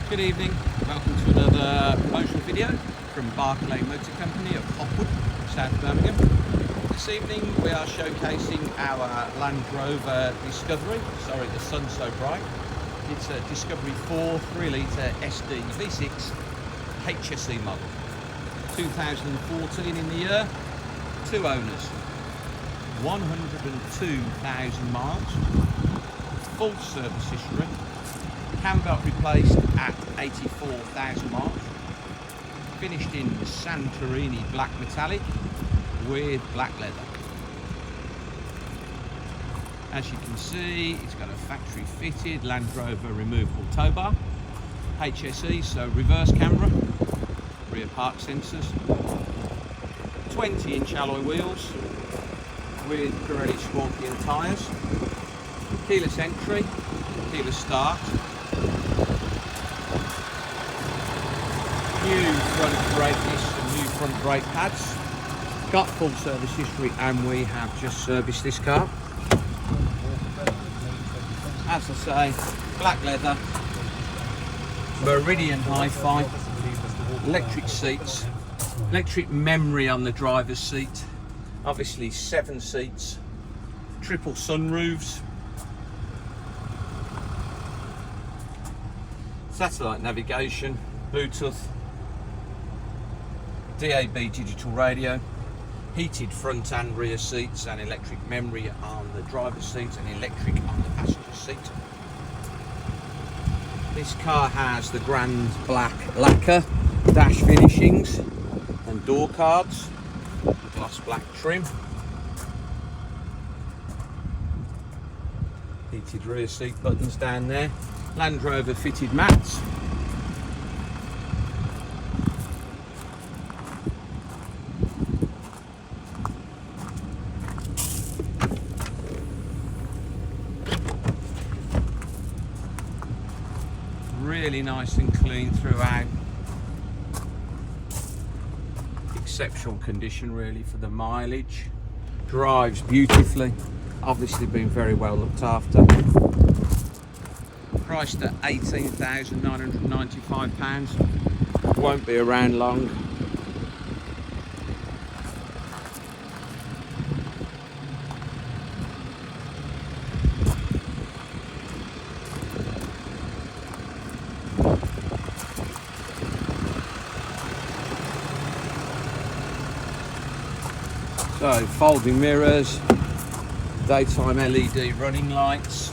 Good evening, welcome to another promotional video from Barclay Motor Company of Hopwood, South Birmingham. This evening we are showcasing our Land Rover Discovery. Sorry, the sun's so bright. It's a Discovery 4 3-litre SD V6 HSE model. 2014 in the year, 2 owners, 102,000 miles, full service history. Cam belt replaced at 84,000 miles. Finished in Santorini black metallic with black leather. As you can see, it's got a factory fitted Land Rover removable tow bar, HSE, so reverse camera, rear park sensors, 20-inch alloy wheels with Pirelli Scorpion tyres, keyless entry, keyless start, new front brake discs and new front brake pads. Got full service history and we have just serviced this car. As I say, black leather, Meridian hi-fi, electric seats, electric memory on the driver's seat, obviously 7 seats, triple sunroofs, satellite navigation, Bluetooth, DAB digital radio, heated front and rear seats and electric memory on the driver's seat and electric on the passenger seat. This car has the grand black lacquer dash finishings and door cards, gloss black trim, heated rear seat buttons down there, Land Rover fitted mats, really nice and clean throughout. Exceptional condition really for the mileage. Drives beautifully, obviously been very well looked after. Priced at £18,995, won't be around long. So, folding mirrors, daytime LED running lights,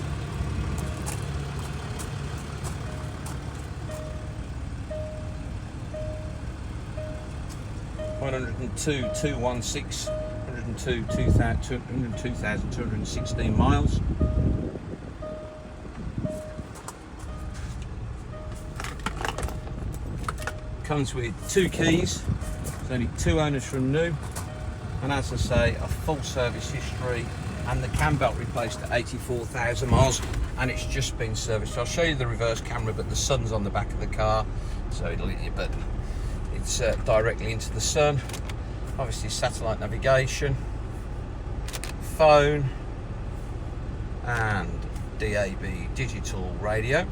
(102,216), 102,216 miles. Comes with 2 keys. There's only 2 owners from new. And as I say, a full service history and the cam belt replaced at 84,000 miles and it's just been serviced. I'll show you the reverse camera, but the sun's on the back of the car, so it's directly into the sun. Obviously satellite navigation, phone and DAB digital radio.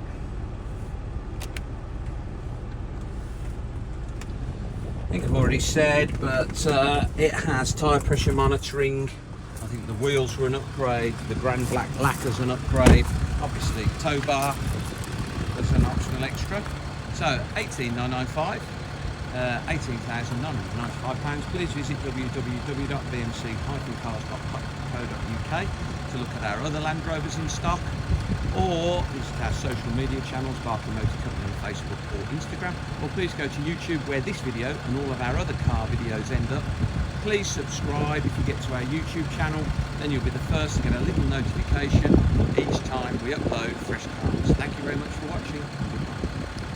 I think I've already said, but it has tyre pressure monitoring. I think the wheels were an upgrade, the grand black lacquer's an upgrade, obviously tow bar as an optional extra. So £18,995, £18,995. Please visit www.bmc-cars.co.uk to look at our other Land Rovers in stock, or visit our social media channels, Barclay Motor Company on Facebook or Instagram, or please go to YouTube where this video and all of our other car videos end up. Please subscribe if you get to our YouTube channel, then you'll be the first to get a little notification each time we upload fresh cars. Thank you very much for watching. Goodbye.